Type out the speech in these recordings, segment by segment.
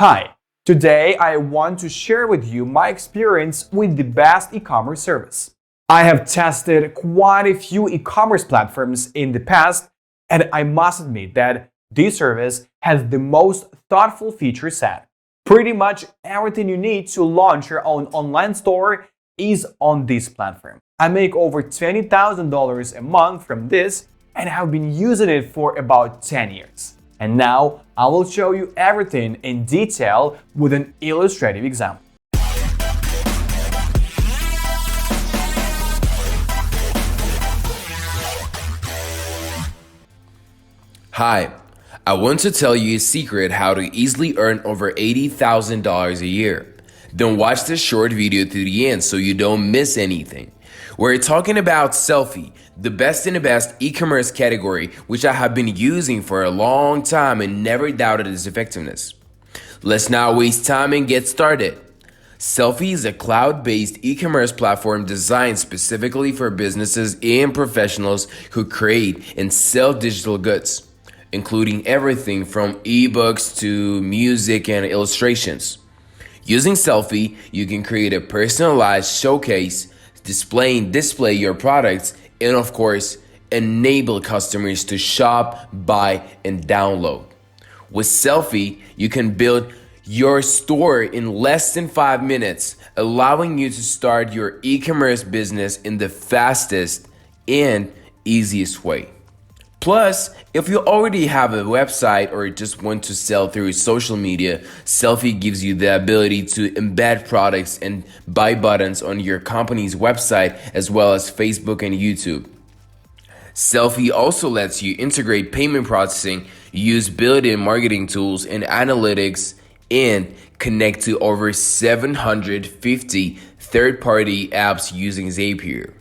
Hi, today I want to share with you my experience with the best e-commerce service. I have tested quite a few e-commerce platforms in the past, and I must admit that this service has the most thoughtful feature set. Pretty much everything you need to launch your own online store is on this platform. I make over $20,000 a month from this, and I've been using it for about 10 years. And now I will show you everything in detail with an illustrative example. Hi, I want to tell you a secret how to easily earn over $80,000 a year. Then watch this short video to the end so you don't miss anything. We're talking about Sellfy, the best in the best e-commerce category, which I have been using for a long time and never doubted its effectiveness. Let's not waste time and get started. Sellfy is a cloud-based e-commerce platform designed specifically for businesses and professionals who create and sell digital goods, including everything from ebooks to music and illustrations. Using Sellfy, you can create a personalized showcase, display your products, and of course, enable customers to shop, buy, and download. With Sellfy, you can build your store in less than 5 minutes, allowing you to start your e-commerce business in the fastest and easiest way. Plus, if you already have a website or just want to sell through social media, Sellfy gives you the ability to embed products and buy buttons on your company's website as well as Facebook and YouTube. Sellfy also lets you integrate payment processing, use built-in marketing tools and analytics, and connect to over 750 third-party apps using Zapier.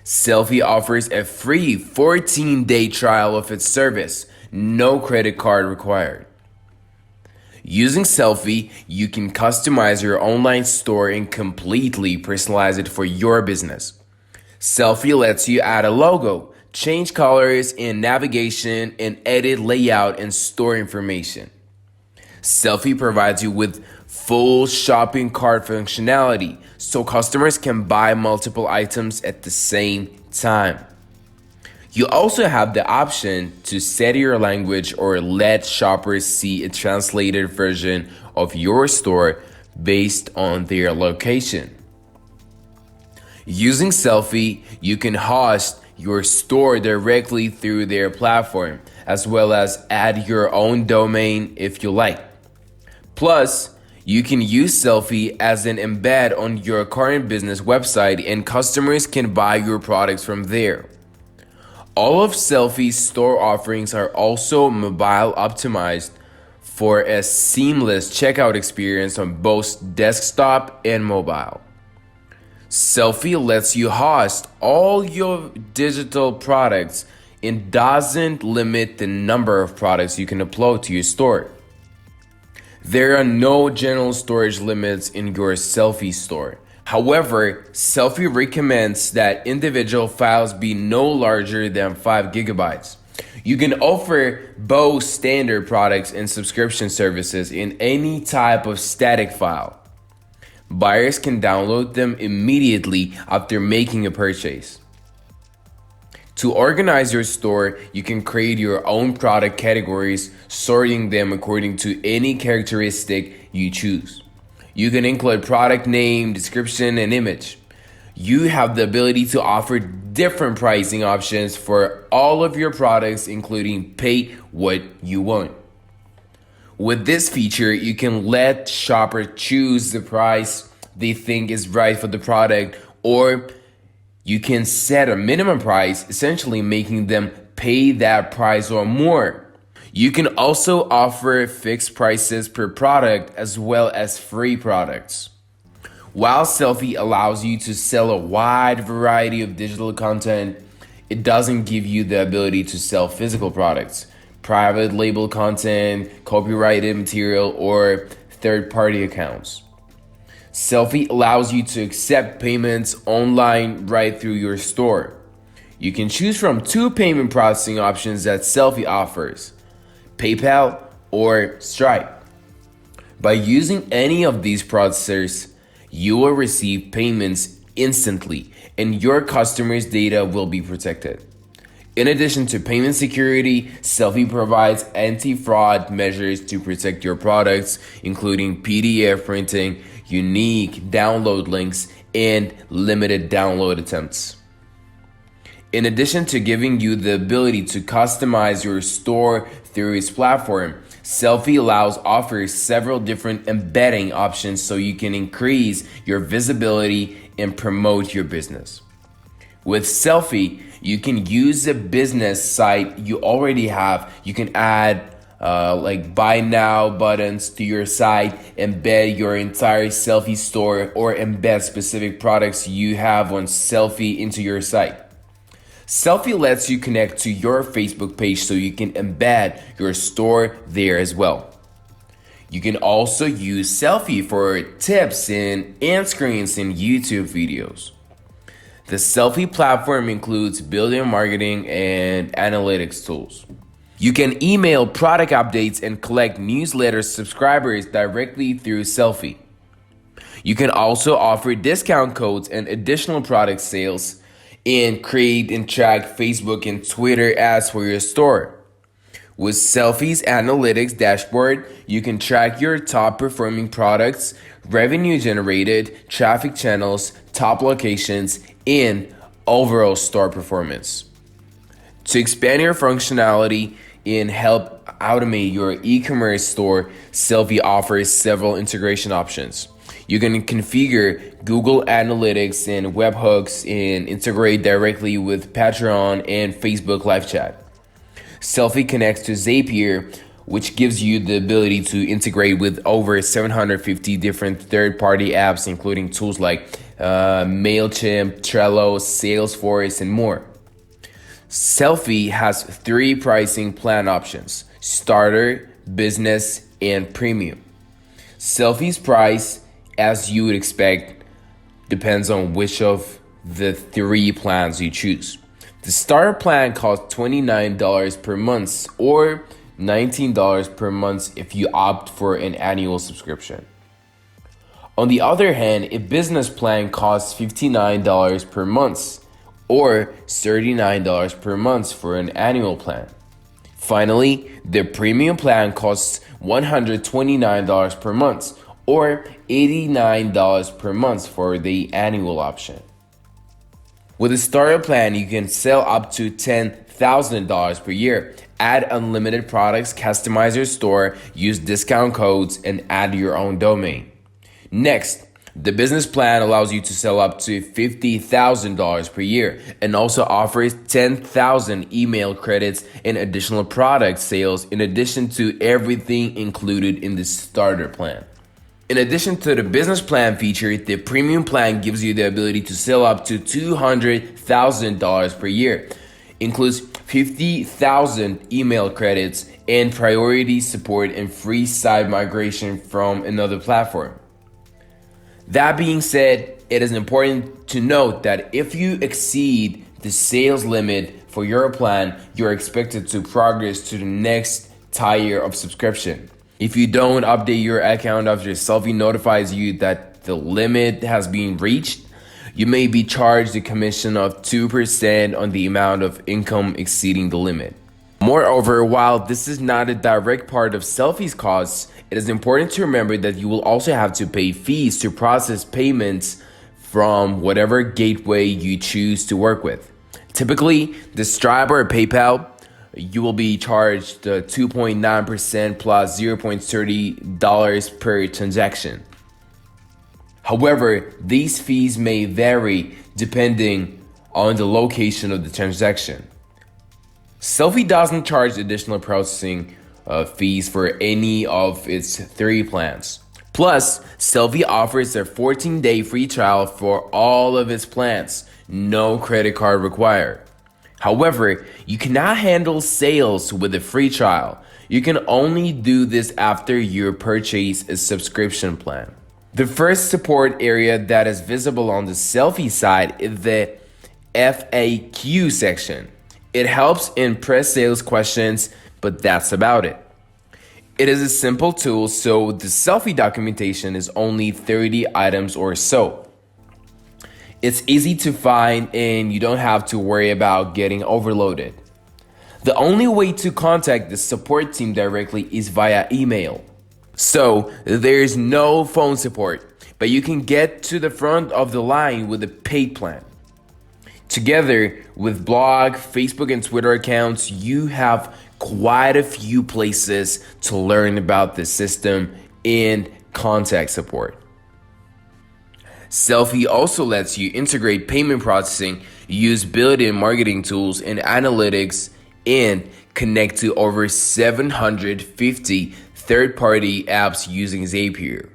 Sellfy offers a free 14-day trial of its service, no credit card required. Using Sellfy, you can customize your online store and completely personalize it for your business. Sellfy lets you add a logo, change colors and navigation, and edit layout and store information. Sellfy provides you with full shopping cart functionality so customers can buy multiple items at the same time. You also have the option to set your language or let shoppers see a translated version of your store based on their location. Using Sellfy, you can host your store directly through their platform, as well as add your own domain if you like. Plus, you can use Sellfy as an embed on your current business website and customers can buy your products from there. All of Sellfy's store offerings are also mobile optimized for a seamless checkout experience on both desktop and mobile. Sellfy lets you host all your digital products and doesn't limit the number of products you can upload to your store. There are no general storage limits in your Sellfy store. However, Sellfy recommends that individual files be no larger than 5 gigabytes. You can offer both standard products and subscription services in any type of static file. Buyers can download them immediately after making a purchase. To organize your store, you can create your own product categories, sorting them according to any characteristic you choose. You can include product name, description, and image. You have the ability to offer different pricing options for all of your products, including pay what you want. With this feature, you can let shoppers choose the price they think is right for the product, or you can set a minimum price, essentially making them pay that price or more. You can also offer fixed prices per product as well as free products. While Sellfy allows you to sell a wide variety of digital content, it doesn't give you the ability to sell physical products, private label content, copyrighted material, or third-party accounts. Sellfy allows you to accept payments online right through your store. You can choose from 2 payment processing options that Sellfy offers: PayPal or Stripe. By using any of these processors, you will receive payments instantly and your customers' data will be protected. In addition to payment security, Sellfy provides anti-fraud measures to protect your products, including PDF printing, unique download links, and limited download attempts. In addition to giving you the ability to customize your store through its platform, Sellfy offers several different embedding options so you can increase your visibility and promote your business. With Sellfy, you can use a business site you already have. You can add like buy now buttons to your site, embed your entire Sellfy store, or embed specific products you have on Sellfy into your site. Sellfy lets you connect to your Facebook page so you can embed your store there as well. You can also use Sellfy for tips and end screens in YouTube videos. The Sellfy platform includes built-in marketing and analytics tools. You can email product updates and collect newsletter subscribers directly through Sellfy. You can also offer discount codes and additional product sales, and create and track Facebook and Twitter ads for your store. With Sellfy's analytics dashboard, you can track your top performing products, revenue generated, traffic channels, top locations, and overall store performance. To expand your functionality and help automate your e-commerce store, Sellfy offers several integration options. You can configure Google Analytics and webhooks and integrate directly with Patreon and Facebook Live Chat. Sellfy connects to Zapier, which gives you the ability to integrate with over 750 different third-party apps, including tools like MailChimp, Trello, Salesforce, and more. Sellfy has 3 pricing plan options: Starter, Business, and Premium. Sellfy's price, as you would expect, depends on which of the 3 plans you choose. The starter plan costs $29 per month or $19 per month if you opt for an annual subscription. On the other hand, a business plan costs $59 per month or $39 per month for an annual plan. Finally, the premium plan costs $129 per month or $89 per month for the annual option. With a starter plan, you can sell up to $10,000 per year, add unlimited products, customize your store, use discount codes, and add your own domain. Next, the business plan allows you to sell up to $50,000 per year and also offers 10,000 email credits and additional product sales in addition to everything included in the starter plan. In addition to the business plan feature, the premium plan gives you the ability to sell up to $200,000 per year, includes 50,000 email credits and priority support and free site migration from another platform. That being said, it is important to note that if you exceed the sales limit for your plan, you're expected to progress to the next tier of subscription. If you don't update your account after Sellfy notifies you that the limit has been reached, you may be charged a commission of 2% on the amount of income exceeding the limit. Moreover, while this is not a direct part of Sellfy's costs, it is important to remember that you will also have to pay fees to process payments from whatever gateway you choose to work with. Typically, the Stripe or PayPal, you will be charged 2.9% plus $0.30 per transaction. However, these fees may vary depending on the location of the transaction. Sellfy doesn't charge additional processing fees for any of its 3 plans. Plus, Sellfy offers a 14-day free trial for all of its plans, no credit card required. However, you cannot handle sales with a free trial. You can only do this after you purchase a subscription plan. The first support area that is visible on the Sellfy side is the FAQ section. It helps in pre-sales questions, but that's about it. It is a simple tool, so the Sellfy documentation is only 30 items or so. It's easy to find and you don't have to worry about getting overloaded. The only way to contact the support team directly is via email. So there's no phone support, but you can get to the front of the line with a paid plan. Together with blog, Facebook, and Twitter accounts, you have quite a few places to learn about the system and contact support. Sellfy also lets you integrate payment processing, use built-in marketing tools and analytics, and connect to over 750 third-party apps using Zapier.